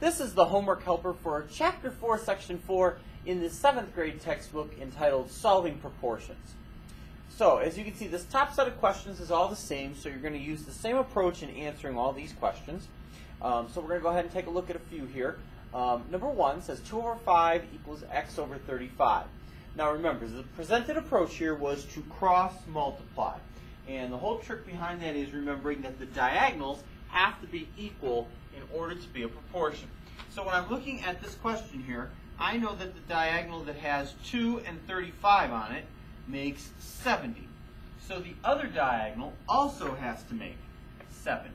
This is the homework helper for Chapter 4, Section 4 in the 7th grade textbook entitled Solving Proportions. So, as you can see, this top set of questions is all the same, so you're going to use the same approach in answering all these questions. So we're going to go ahead and take a look at a few here. Number 1 says 2 over 5 equals x over 35. Now remember, the presented approach here was to cross multiply. And the whole trick behind that is remembering that the diagonals have to be equal in order to be a proportion. So when I'm looking at this question here, I know that the diagonal that has 2 and 35 on it makes 70. So the other diagonal also has to make 70.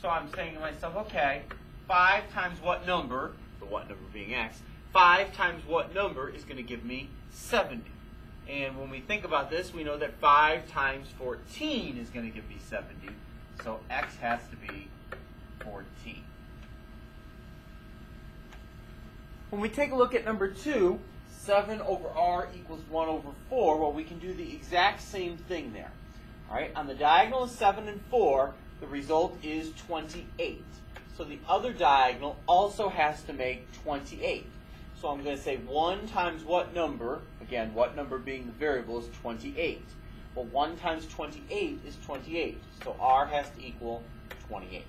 So I'm saying to myself, okay, 5 times what number, the what number being x, 5 times what number is going to give me 70. And when we think about this, we know that 5 times 14 is going to give me 70. So x has to be 14. When we take a look at number 2, 7 over r equals 1 over 4, well, we can do the exact same thing there. All right, on the diagonal of 7 and 4, the result is 28. So the other diagonal also has to make 28. So I'm going to say 1 times what number, again, what number being the variable, is 28. Well, 1 times 28 is 28. So r has to equal 28.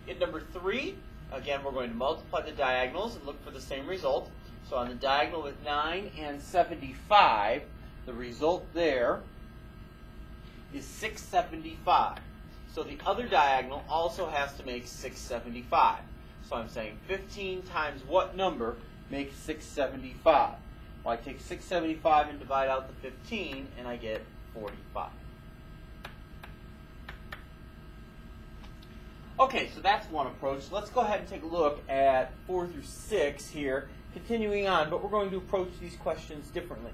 In number 3, again, we're going to multiply the diagonals and look for the same result. So on the diagonal with 9 and 75, the result there is 675. So the other diagonal also has to make 675. So I'm saying 15 times what number makes 675? Well, I take 675 and divide out the 15, and I get 45. Okay, so that's one approach. Let's go ahead and take a look at 4 through 6 here, continuing on, but we're going to approach these questions differently.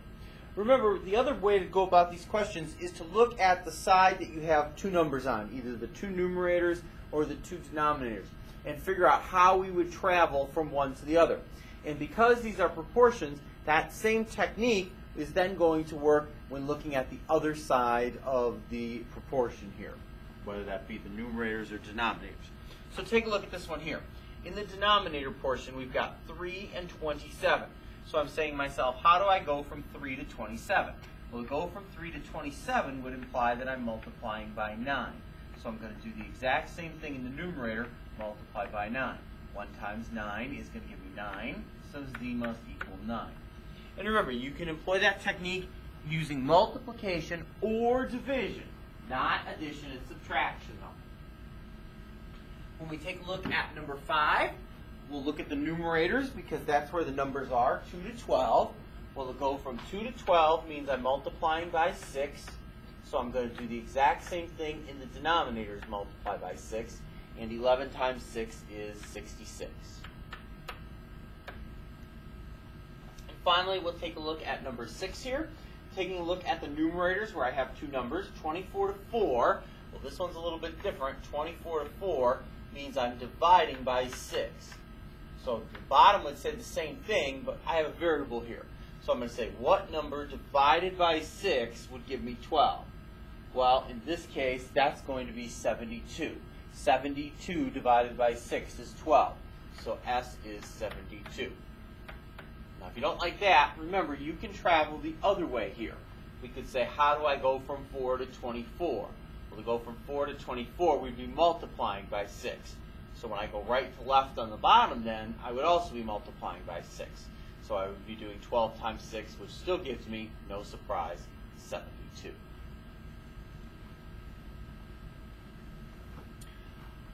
Remember, the other way to go about these questions is to look at the side that you have two numbers on, either the two numerators or the two denominators, and figure out how we would travel from one to the other. And because these are proportions, that same technique is then going to work when looking at the other side of the proportion here, whether that be the numerators or denominators. So take a look at this one here. In the denominator portion, we've got 3 and 27. So I'm saying to myself, how do I go from 3 to 27? Well, to go from 3 to 27 would imply that I'm multiplying by 9. So I'm going to do the exact same thing in the numerator, multiply by 9. 1 times 9 is going to give me 9, so z must equal 9. And remember, you can employ that technique using multiplication or division, not addition and subtraction, though. When we take a look at number 5, we'll look at the numerators because that's where the numbers are, 2 to 12. Well, to go from 2 to 12 means I'm multiplying by 6. So I'm going to do the exact same thing in the denominators, multiply by 6. And 11 times 6 is 66. And finally, we'll take a look at number 6 here. Taking a look at the numerators where I have two numbers, 24 to 4. Well, this one's a little bit different. 24 to 4 means I'm dividing by 6. So the bottom would say the same thing, but I have a variable here. So I'm going to say, what number divided by 6 would give me 12? Well, in this case, that's going to be 72. 72 divided by 6 is 12. So S is 72. Now, if you don't like that, remember, you can travel the other way here. We could say, how do I go from 4 to 24? Well, to go from 4 to 24, we'd be multiplying by 6. So when I go right to left on the bottom, then, I would also be multiplying by 6. So I would be doing 12 times 6, which still gives me, no surprise, 72.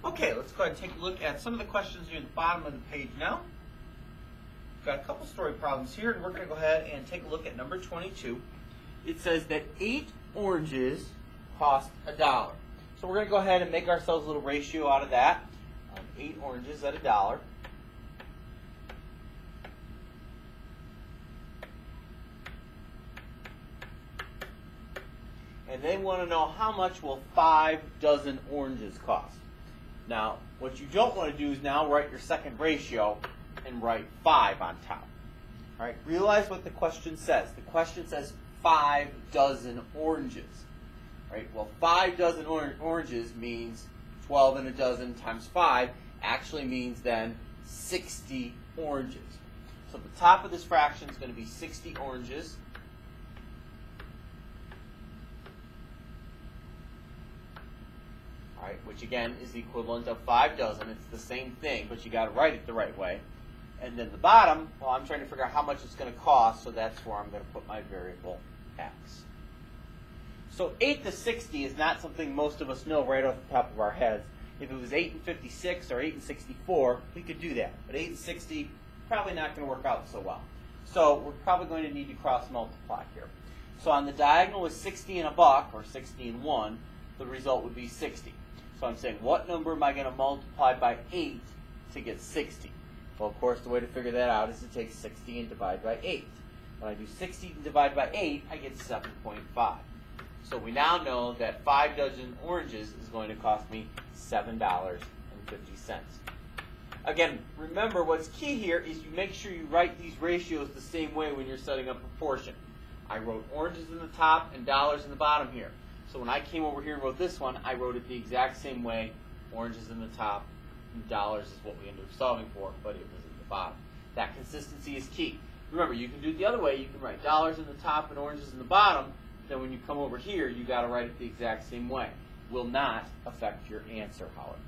Okay, let's go ahead and take a look at some of the questions near the bottom of the page now. We've got a couple story problems here, and we're going to go ahead and take a look at number 22. It says that 8 oranges cost $1. So we're going to go ahead and make ourselves a little ratio out of that. 8 oranges at $1. And they want to know how much will 5 dozen oranges cost. Now, what you don't want to do is now write your second ratio and write 5 on top. All right, realize what the question says. The question says 5 dozen oranges. Right? Well, 5 dozen oranges means 12 in a dozen times 5 actually means then 60 oranges. So the top of this fraction is going to be 60 oranges. All right, which again is the equivalent of 5 dozen. It's the same thing, but you got to write it the right way. And then the bottom, well, I'm trying to figure out how much it's going to cost, so that's where I'm going to put my variable x. So 8 to 60 is not something most of us know right off the top of our heads. If it was 8 and 56 or 8 and 64, we could do that. But 8 and 60, probably not going to work out so well. So we're probably going to need to cross multiply here. So on the diagonal with 60 and a buck, or 60 and 1, the result would be 60. So I'm saying, what number am I going to multiply by 8 to get 60? Well, of course, the way to figure that out is to take 60 and divide by 8. When I do 60 and divide by 8, I get 7.5. So we now know that 5 dozen oranges is going to cost me $7.50. Again, remember what's key here is you make sure you write these ratios the same way when you're setting up proportion. I wrote oranges in the top and dollars in the bottom here. So when I came over here and wrote this one, I wrote it the exact same way. Oranges in the top and dollars is what we ended up solving for, but it was in the bottom. That consistency is key. Remember, you can do it the other way. You can write dollars in the top and oranges in the bottom. Then when you come over here, you got to write it the exact same way. Will not affect your answer, however.